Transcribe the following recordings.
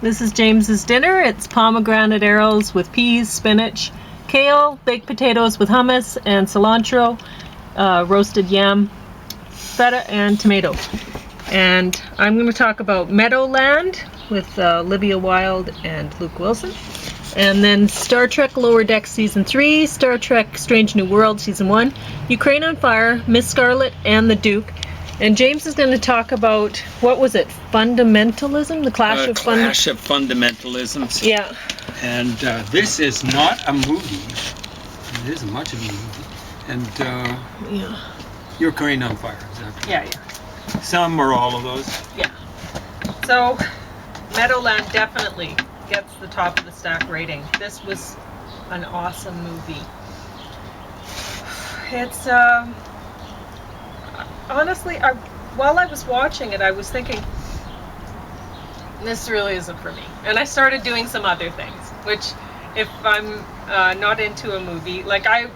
This is James's dinner. It's pomegranate arils with peas, spinach, kale, baked potatoes with hummus and cilantro, roasted yam, feta, and tomato. And I'm going to talk about Meadowland with Olivia Wilde and Luke Wilson. And then Star Trek Lower Decks Season 3, Star Trek Strange New World Season 1, Ukraine on Fire, Miss Scarlet, and the Duke. And James is going to talk about, what was it, fundamentalism? The Clash of Fundamentalisms. Yeah. And this is not a movie. It isn't much of a movie. And Yeah. Ukraine on Fire, exactly. Yeah. Some or all of those. Yeah. So, Meadowland definitely gets the top of the stack rating. This was an awesome movie. It's, honestly, while I was watching it, I was thinking, this really isn't for me. And I started doing some other things, which if I'm not into a movie, like I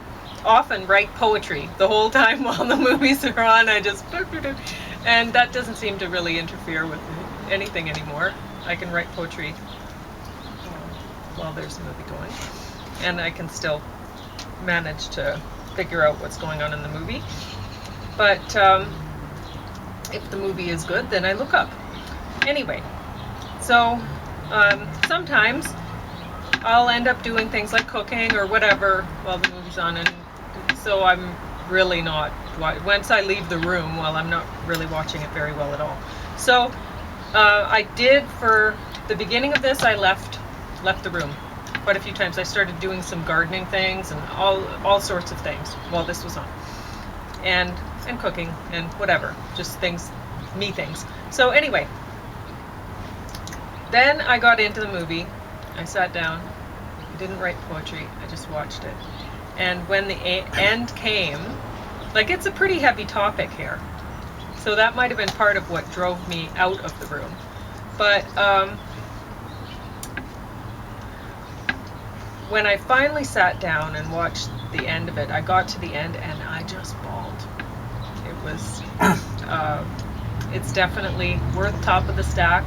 often write poetry the whole time while the movies are on. I just, and that doesn't seem to really interfere with anything anymore. I can write poetry while there's a movie going, and I can still manage to figure out what's going on in the movie. But if the movie is good, then I look up. Anyway, so sometimes I'll end up doing things like cooking or whatever while the movie's on, and so I'm really not, once I leave the room, well, I'm not really watching it very well at all. So I did, for the beginning of this, I left the room quite a few times. I started doing some gardening things and all sorts of things while this was on, and cooking and whatever, just things, me things. So anyway, then I got into the movie. I sat down, didn't write poetry, I just watched it. And when the end came, like, it's a pretty heavy topic here, so that might have been part of what drove me out of the room. But when I finally sat down and watched the end of it, I got to the end and I just bawled. It was, it's definitely worth top of the stack,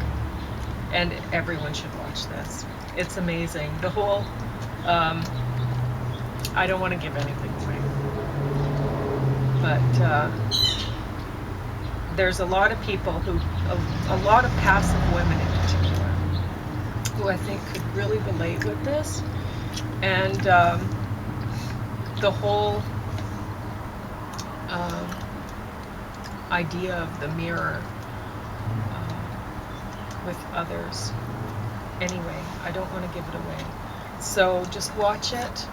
and everyone should watch this. It's amazing. The whole, I don't want to give anything away, but there's a lot of people who, a lot of passive women in particular, who I think could really relate with this. And the whole idea of the mirror with others. Anyway, I don't want to give it away. So just watch it,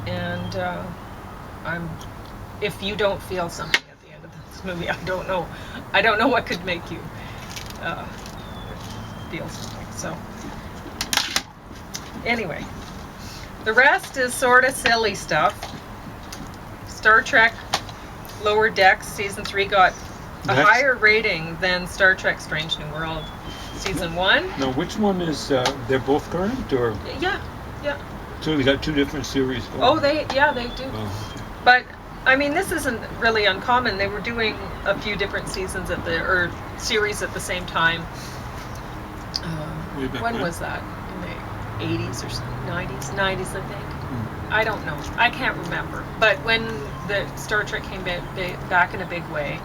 and if you don't feel something at the end of this movie, I don't know what could make you feel something. So anyway, the rest is sort of silly stuff. Star Trek Lower Decks Season 3 got a higher rating than Star Trek Strange New World Season 1. Now, which one is, they're both current, or? Yeah. So they got two different series going? Oh, they do. Oh, okay. But, I mean, this isn't really uncommon. They were doing a few different seasons or series at the same time. When was that? In the 80s or something? 90s, I think. I don't know. I can't remember. But when the Star Trek came back in a big way,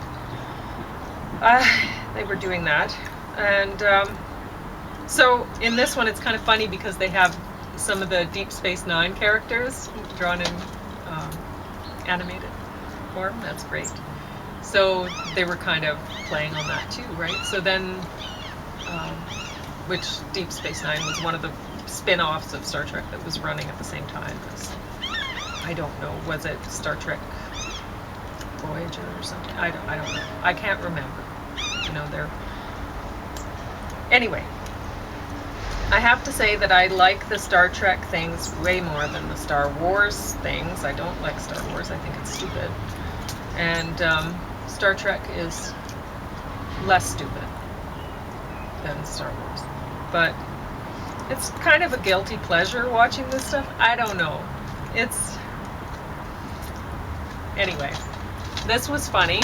they were doing that. And so in this one, it's kind of funny because they have some of the Deep Space Nine characters drawn in animated form. That's great. So they were kind of playing on that too, right? So then, which Deep Space Nine was one of the spin-offs of Star Trek that was running at the same time as, I don't know, was it Star Trek Voyager or something? I don't know. I can't remember. You know, anyway, I have to say that I like the Star Trek things way more than the Star Wars things. I don't like Star Wars. I think it's stupid. And Star Trek is less stupid than Star Wars. But it's kind of a guilty pleasure watching this stuff. I don't know. Anyway, this was funny.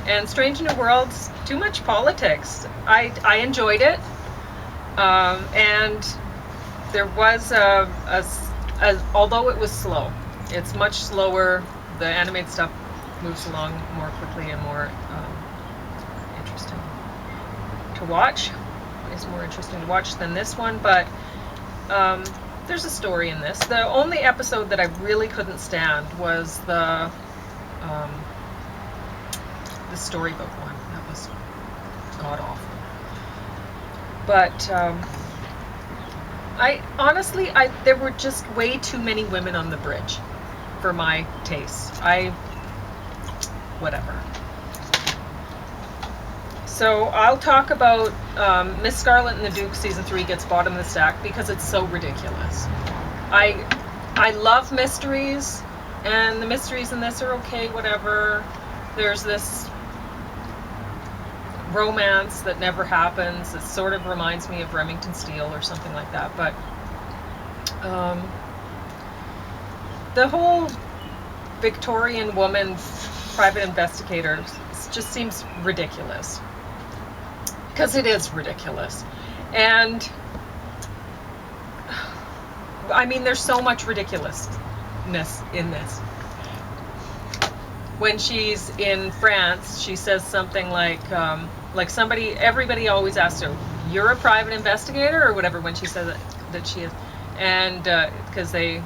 And Strange New Worlds, too much politics. I enjoyed it. And there was although it was slow, it's much slower. The animated stuff moves along more quickly and more interesting to watch. It's more interesting to watch than this one, but there's a story in this. The only episode that I really couldn't stand was the storybook one. That was god awful. But there were just way too many women on the bridge for my taste. Whatever. So I'll talk about Miss Scarlet and the Duke season 3 gets bottom of the stack because it's so ridiculous. I love mysteries, and the mysteries in this are okay, whatever. There's this romance that never happens. It sort of reminds me of Remington Steele or something like that. But the whole Victorian woman private investigator just seems ridiculous. Because it is ridiculous. And I mean, there's so much ridiculousness in this. When she's in France, she says something like everybody always asks her, "You're a private investigator?" or whatever when she says that she is. And because they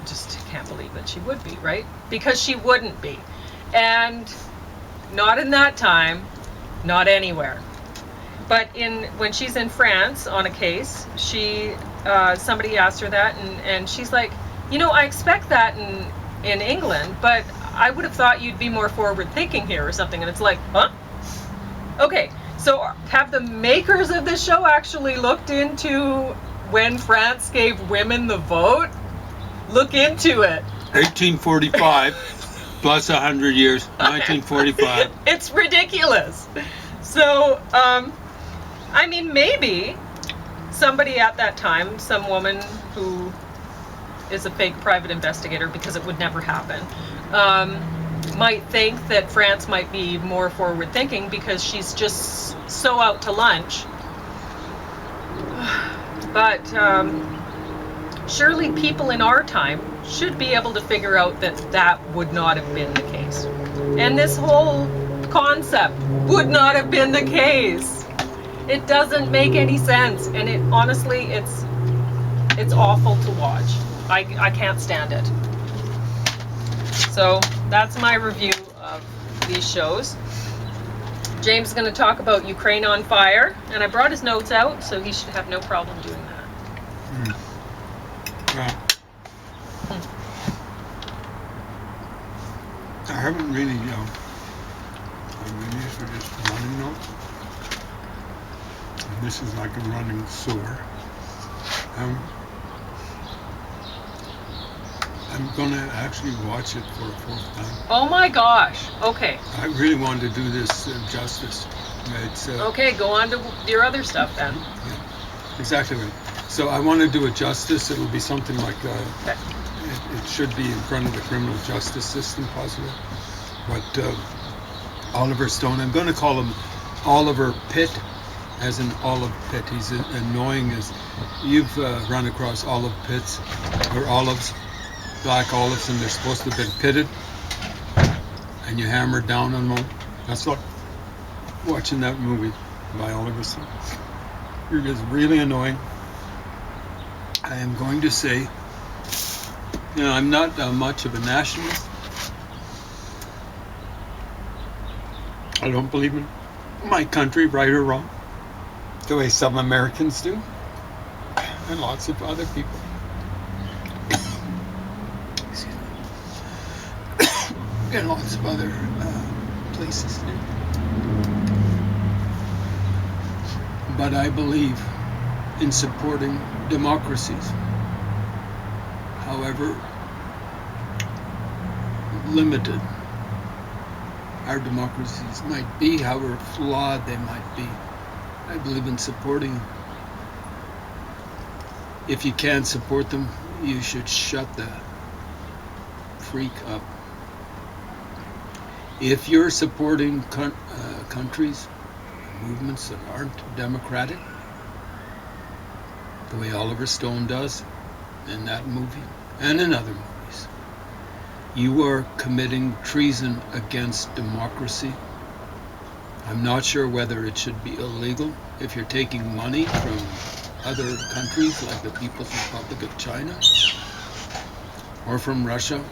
just can't believe that she would be, right? Because she wouldn't be. And not in that time, not anywhere. But when she's in France on a case, somebody asked her that, and she's like, I expect that in England, but I would have thought you'd be more forward thinking here or something. And it's like, huh? Okay, so have the makers of this show actually looked into when France gave women the vote? Look into it. 1845 plus 100 years, 1945. It's ridiculous. So, I mean, maybe somebody at that time, some woman who is a fake private investigator, because it would never happen, might think that France might be more forward thinking because she's just so out to lunch. But surely people in our time should be able to figure out that would not have been the case. And this whole concept would not have been the case. It doesn't make any sense, and honestly, it's awful to watch. I can't stand it. So that's my review of these shows. James is going to talk about Ukraine on Fire, and I brought his notes out, so he should have no problem doing that. Yeah. I haven't really, these are just running notes. And this is like a running sore. I'm going to actually watch it for a fourth time. Oh my gosh. Okay. I really wanted to do this justice. It's, okay, go on to your other stuff then. Yeah, exactly right. So I want to do it justice. It'll be something like, okay. It should be in front of the criminal justice system, possibly. But Oliver Stone, I'm going to call him Oliver Pitt, as in olive pit. He's annoying as you've run across olive pits, or olives, black olives, and they're supposed to have been pitted, and you hammer down on them. That's like watching that movie by Oliver Stone. You're just really annoying. I am going to say, I'm not much of a nationalist. I don't believe in my country, right or wrong, the way some Americans do, and lots of other people. Excuse me. And lots of other places do. But I believe in supporting democracies, however limited our democracies might be, however flawed they might be. I believe in supporting them. If you can't support them, you should shut the freak up. If you're supporting countries, movements that aren't democratic, the way Oliver Stone does in that movie and in other movies, you are committing treason against democracy. I'm not sure whether it should be illegal if you're taking money from other countries like the People's Republic of China or from Russia.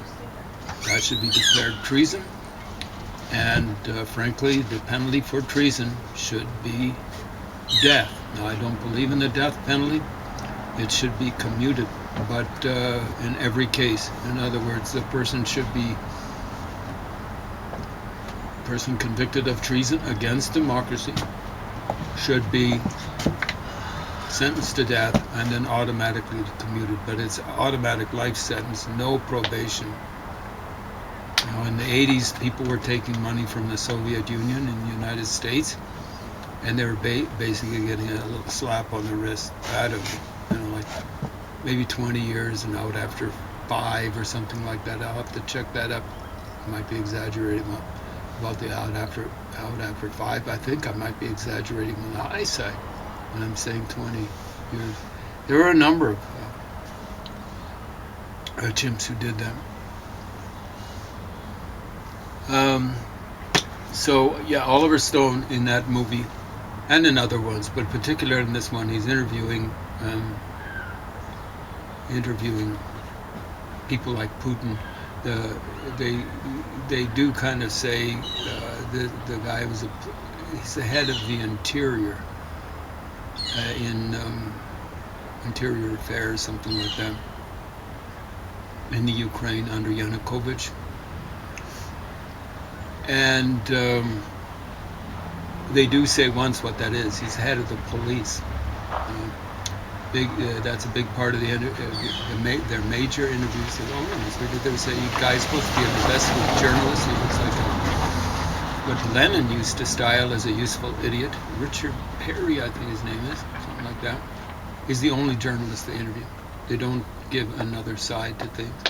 That should be declared treason. And frankly, the penalty for treason should be death. Now, I don't believe in the death penalty. It should be commuted, but in every case. In other words, the person convicted of treason against democracy should be sentenced to death and then automatically commuted. But it's automatic life sentence, no probation. You know, in the 80s, people were taking money from the Soviet Union and the United States, and they were basically getting a little slap on the wrist out of, like maybe 20 years and out after 5 or something like that. I'll have to check that up. I might be exaggerating about the out after 5. I think I might be exaggerating on the high side when I'm saying 20 years. There were a number of chimps who did that. So yeah, Oliver Stone in that movie and in other ones, but particularly in this one, he's interviewing people like Putin. They do kind of say the guy he's the head of the interior in interior affairs, something like that, in the Ukraine under Yanukovych. And they do say once what that is. He's head of the police. That's a big part of their major interviews. They say, "You guys supposed to be an investigative journalist." He looks like what Lenin used to style as a useful idiot. Richard Perry, I think his name is, something like that. He's the only journalist they interview. They don't give another side to things.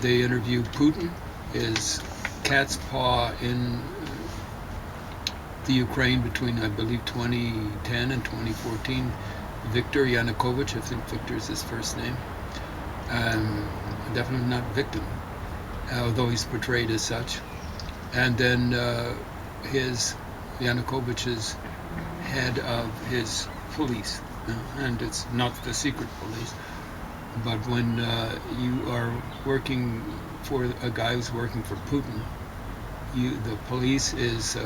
They interview Putin, his cat's paw in the Ukraine between, I believe, 2010 and 2014. Viktor Yanukovych, I think Viktor is his first name. Definitely not victim, although he's portrayed as such. And then Yanukovych's head of his police, and it's not the secret police, but when you are working for a guy who's working for Putin, the police is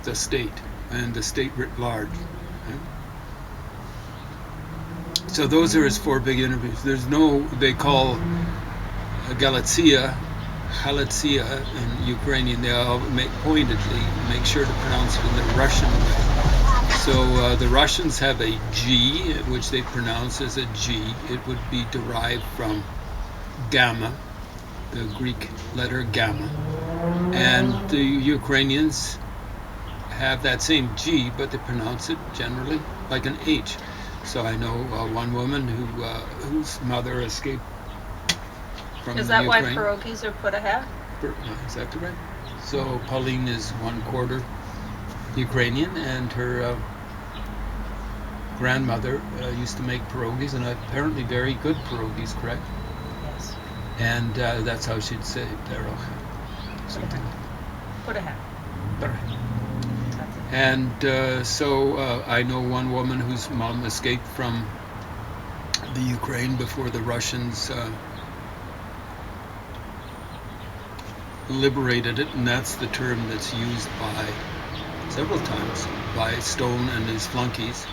the state, and the state writ large. Okay? So those are his 4 big interviews. They call Galicia in Ukrainian, they all pointedly make sure to pronounce it in the Russian way. So the Russians have a G, which they pronounce as a G. It would be derived from gamma, the Greek letter gamma. And the Ukrainians have that same G, but they pronounce it generally like an H. So I know one woman whose mother escaped from the Ukraine. Is that why pierogies are put ahead? Exactly right. So Pauline is 1/4 Ukrainian, and her grandmother used to make pierogies, and apparently very good pierogies, correct? Yes. And that's how she'd say Darach. Something. Put ahead. And so I know one woman whose mom escaped from the Ukraine before the Russians liberated it, and that's the term that's used by several times by Stone and his flunkies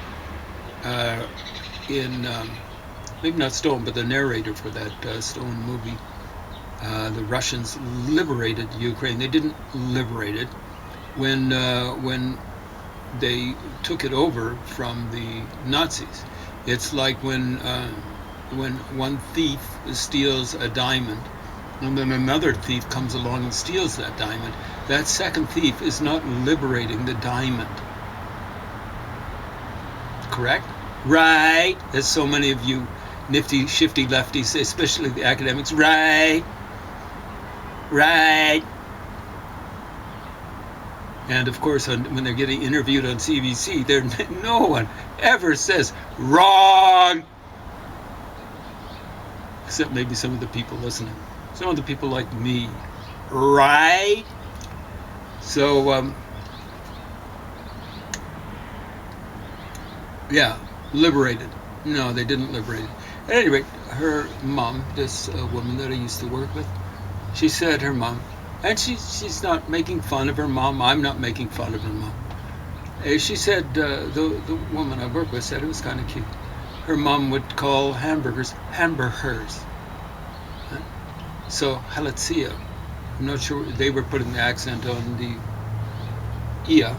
in maybe not Stone, but the narrator for that Stone movie. The Russians liberated Ukraine. They didn't liberate it when they took it over from the Nazis. It's like when one thief steals a diamond, and then another thief comes along and steals that diamond. That second thief is not liberating the diamond. Correct? Right. As so many of you nifty, shifty lefties, especially the academics, right. And of course, when they're getting interviewed on CBC, no one ever says wrong, except maybe some of the people listening. Some of the people like me, right? So, yeah, liberated. No, they didn't liberate it. At any rate, her mom, this woman that I used to work with, she said her mom, and she's not making fun of her mom. I'm not making fun of her mom. She said, the woman I work with said it was kind of cute. Her mom would call hamburgers hamburgers. So, halatsia. I'm not sure, they were putting the accent on the ia.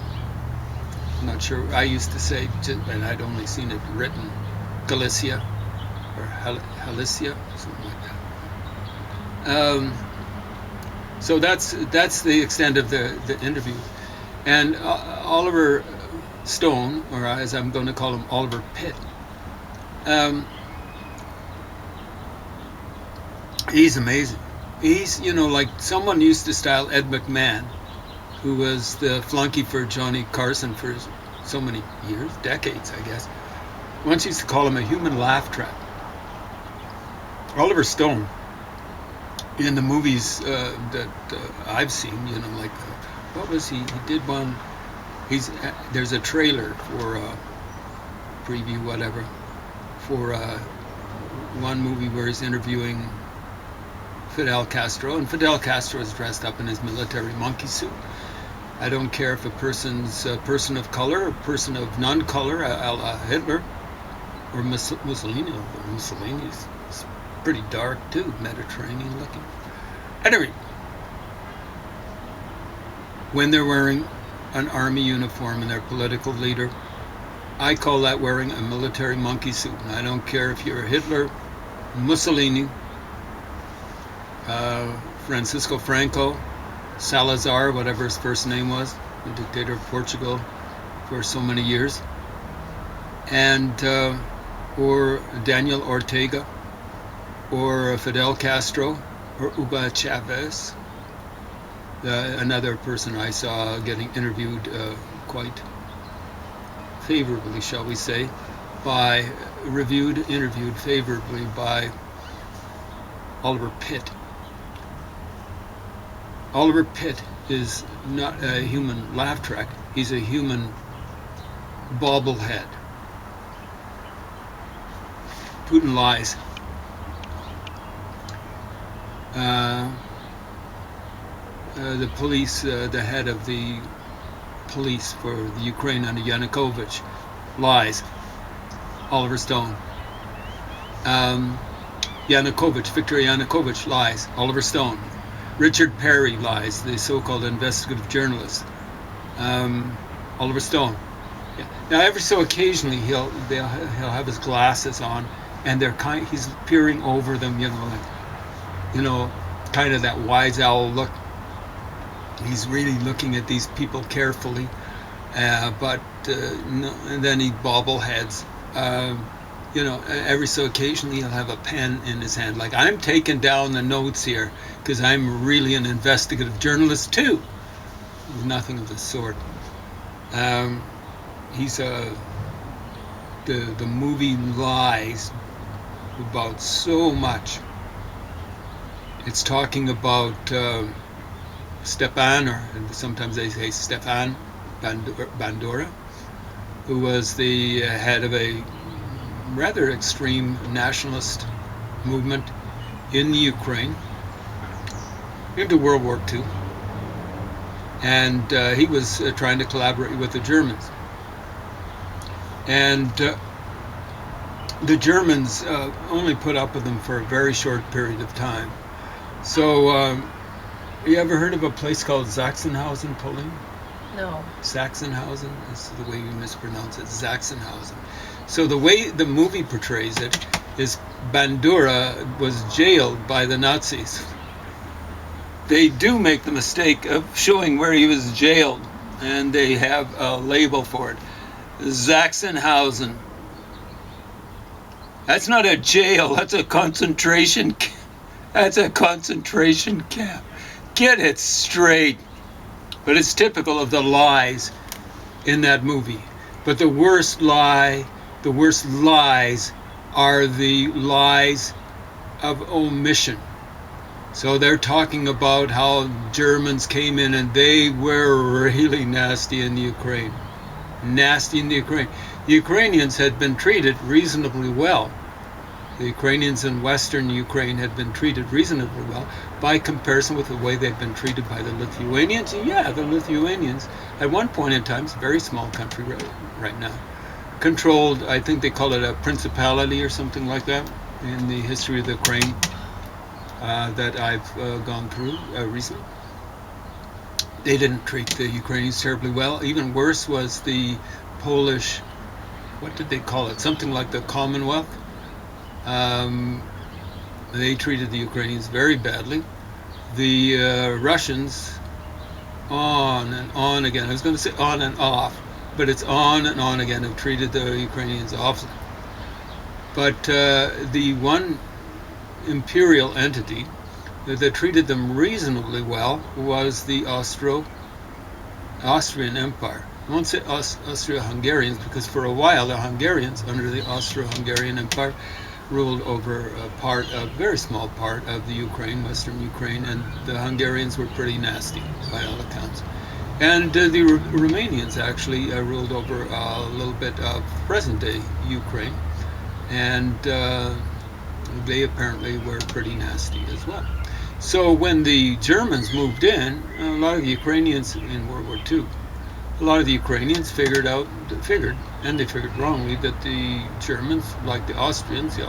I'm not sure. I used to say, and I'd only seen it written, Galicia or Halicia, something like that. So that's the extent of the interview. And Oliver Stone, or as I'm going to call him, Oliver Pitt, he's amazing. He's, like someone used to style Ed McMahon, who was the flunky for Johnny Carson for so many years, decades, I guess. Once used to call him a human laugh track. Oliver Stone, in the movies that I've seen, like, what was he? He did one. There's a trailer for preview, whatever, for one movie where he's interviewing Fidel Castro, and Fidel Castro is dressed up in his military monkey suit. I don't care if a person's a person of color or a person of non-color, a la Hitler or Mussolini. Mussolini's pretty dark too, Mediterranean looking. Anyway, when they're wearing an army uniform and their political leader, I call that wearing a military monkey suit. And I don't care if you're Hitler, Mussolini, Francisco Franco, Salazar, whatever his first name was, the dictator of Portugal for so many years, and or Daniel Ortega, or Fidel Castro, or Hugo Chavez, another person I saw getting interviewed quite favorably, shall we say, interviewed favorably by Oliver Pitt. Oliver Pitt is not a human laugh track. He's a human bobblehead. Putin lies. The police, the head of the police for the Ukraine under Yanukovych, lies. Oliver Stone. Viktor Yanukovych lies. Oliver Stone. Richard Perry lies, the so-called investigative journalist. Oliver Stone. Yeah. Now, every so occasionally he'll have his glasses on, and he's peering over them, kind of that wise owl look. He's really looking at these people carefully, but no, and then he bobbleheads. Every so occasionally he'll have a pen in his hand, like, I'm taking down the notes here because I'm really an investigative journalist too. Nothing of the sort. He's the movie lies about so much. It's talking about Stepan, or sometimes they say Stefan Bandura, who was the head of a rather extreme nationalist movement in the Ukraine into World War II, and he was trying to collaborate with the Germans, and the Germans only put up with him for a very short period of time. So you ever heard of a place called Sachsenhausen, Pauline? No. Sachsenhausen is the way you mispronounce it, Sachsenhausen. So the way the movie portrays it is Bandura was jailed by the Nazis. They do make the mistake of showing where he was jailed, and they have a label for it. Sachsenhausen. That's not a jail, that's a concentration camp. That's a concentration camp. Get it straight. But it's typical of the lies in that movie. But the worst lies are the lies of omission. So they're talking about how Germans came in and they were really nasty in the Ukraine. Nasty in the Ukraine. The Ukrainians had been treated reasonably well. The Ukrainians in Western Ukraine had been treated reasonably well by comparison with the way they'd been treated by the Lithuanians. Yeah, the Lithuanians, at one point in time, it's a very small country right now, controlled, I think they call it a principality or something like that in the history of the Ukraine that I've gone through recently. They didn't treat the Ukrainians terribly well. Even worse was the Polish, what did they call it? Something like the Commonwealth. They treated the Ukrainians very badly. The Russians, on and on again. I was going to say on and off, but it's on and on again, have treated the Ukrainians awfully. But the one imperial entity that treated them reasonably well was the Austrian Empire. I won't say Austro-Hungarians because for a while the Hungarians under the Austro-Hungarian Empire ruled over a very small part of the Ukraine, Western Ukraine, and the Hungarians were pretty nasty by all accounts. And the Romanians actually ruled over a little bit of present-day Ukraine, and they apparently were pretty nasty as well. So when the Germans moved in, a lot of the Ukrainians in World War II, a lot of the Ukrainians figured, and they figured wrongly, that the Germans, like the Austrians, the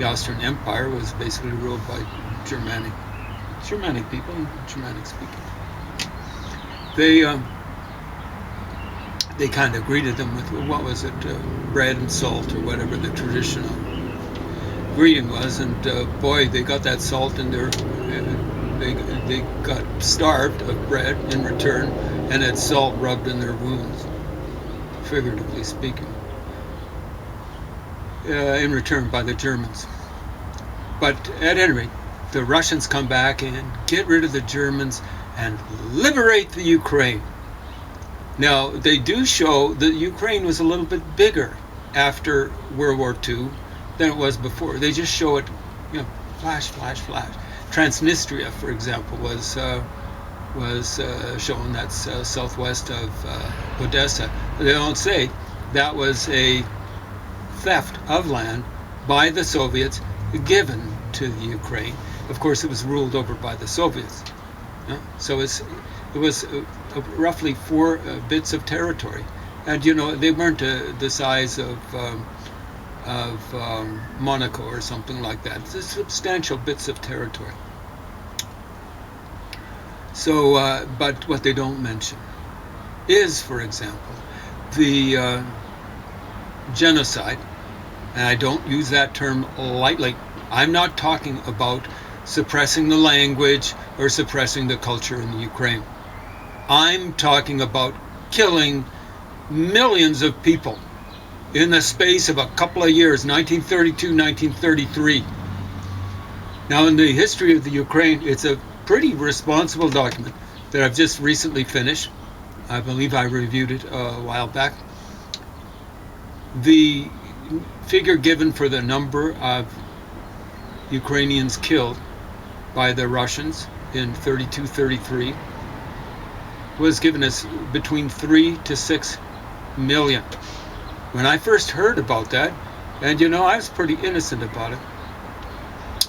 Austrian Empire was basically ruled by Germanic people, Germanic speaking. They kind of greeted them with, what was it, bread and salt or whatever the traditional greeting was, and boy, they got that salt in their, they got starved of bread in return, and had salt rubbed in their wounds, figuratively speaking, in return by the Germans. But at any rate, the Russians come back and get rid of the Germans and liberate the Ukraine. Now, they do show that Ukraine was a little bit bigger after World War II than it was before. They just show it, flash, flash, flash. Transnistria, for example, was shown. That's southwest of Odessa. They don't say that was a theft of land by the Soviets given to the Ukraine. Of course, it was ruled over by the Soviets. So it was roughly 4 bits of territory, and they weren't the size of Monaco or something like that. It's substantial bits of territory. So, but what they don't mention is, for example, the genocide, and I don't use that term lightly. I'm not talking about suppressing the language or suppressing the culture in the Ukraine. I'm talking about killing millions of people in the space of a couple of years, 1932, 1933. Now, in the history of the Ukraine, it's a pretty responsible document that I've just recently finished. I believe I reviewed it a while back. The figure given for the number of Ukrainians killed by the Russians in 32-33 was given as between 3 to 6 million. When I first heard about that, and I was pretty innocent about it,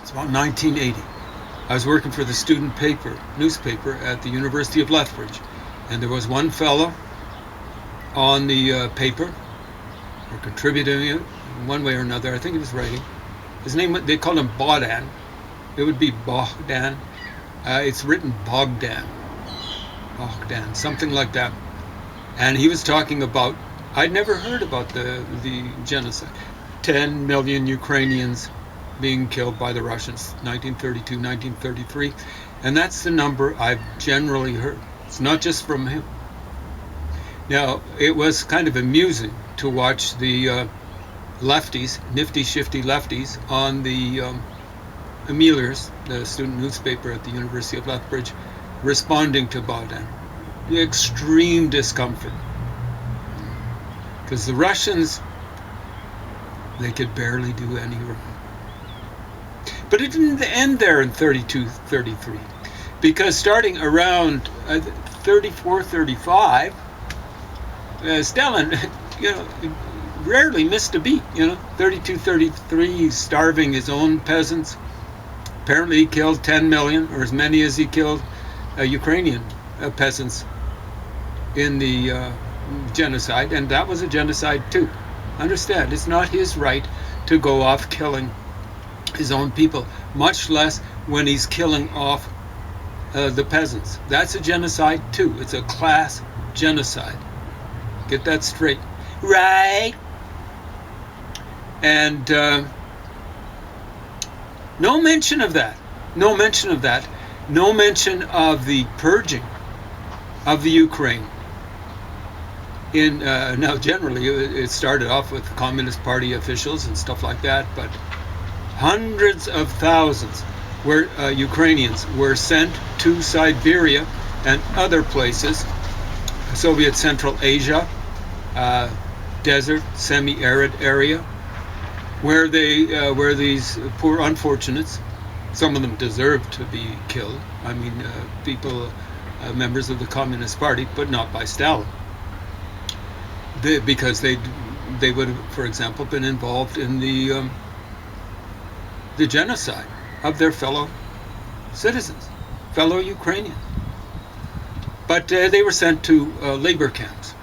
it's about 1980. I was working for the student newspaper at the University of Lethbridge, and there was one fellow on the paper, or contributing it in one way or another. I think he was writing. His name, they called him Bogdan. It would be Bogdan. It's written Bogdan, something like that. And he was talking about, I'd never heard about the genocide. 10 million Ukrainians being killed by the Russians, 1932, 1933. And that's the number I've generally heard. It's not just from him. Now, it was kind of amusing to watch the lefties, nifty shifty lefties, on the Emiliers, the student newspaper at the University of Lethbridge, responding to Baden. The extreme discomfort. Because the Russians, they could barely do any wrong. But it didn't end there in 32, 33. Because starting around 34, 35, Stalin, rarely missed a beat. 32, 33, he's starving his own peasants. Apparently he killed 10 million, or as many as he killed Ukrainian peasants in the genocide, and that was a genocide too. Understand, it's not his right to go off killing his own people, much less when he's killing off the peasants. That's a genocide too. It's a class genocide. Get that straight. Right? And no mention of that. No mention of that. No mention of the purging of the Ukraine. Now, generally, it started off with Communist Party officials and stuff like that, but hundreds of thousands Ukrainians were sent to Siberia and other places, Soviet Central Asia, desert, semi-arid area, where these poor unfortunates, some of them deserved to be killed. I mean, people, members of the Communist Party, but not by Stalin. Because they would have, for example, been involved in the genocide of their fellow citizens, fellow Ukrainians. But they were sent to labor camps.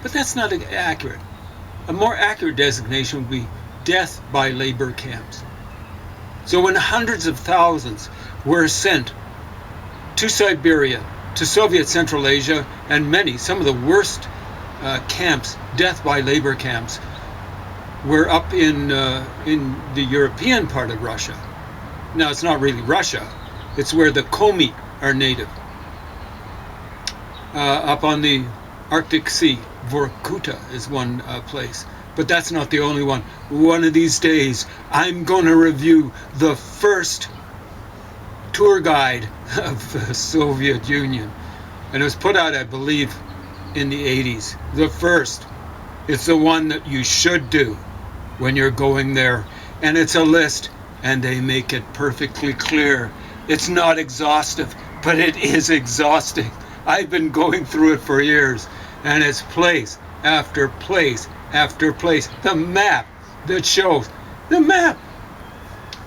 But that's not accurate. A more accurate designation would be death by labor camps. So when hundreds of thousands were sent to Siberia, to Soviet Central Asia, and some of the worst camps, death by labor camps, were up in the European part of Russia. Now, it's not really Russia. It's where the Komi are native. Up on the Arctic Sea, Vorkuta is one place. But that's not the only one. One of these days, I'm going to review the first tour guide of the Soviet Union. And it was put out, I believe, in the 80s. The first. It's the one that you should do when you're going there. And it's a list, and they make it perfectly clear. It's not exhaustive, but it is exhausting. I've been going through it for years, and it's place after place after place. The map that shows, the map.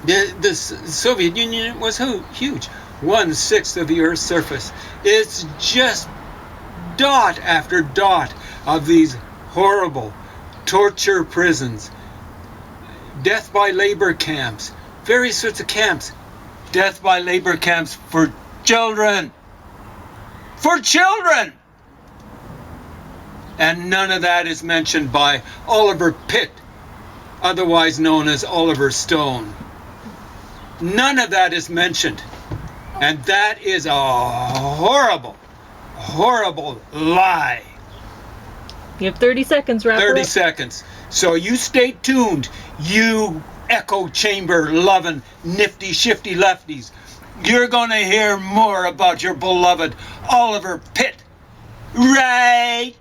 The Soviet Union was huge. 1/6 of the Earth's surface. It's just dot after dot of these horrible torture prisons, death by labor camps, various sorts of camps, death by labor camps for children. For children! And none of that is mentioned by Oliver Pitt, otherwise known as Oliver Stone. None of that is mentioned. And that is a horrible, horrible lie. You have 30 seconds, wrap 30 up. seconds. So you stay tuned, you echo chamber loving nifty shifty lefties. You're going to hear more about your beloved Oliver Pitt. Right?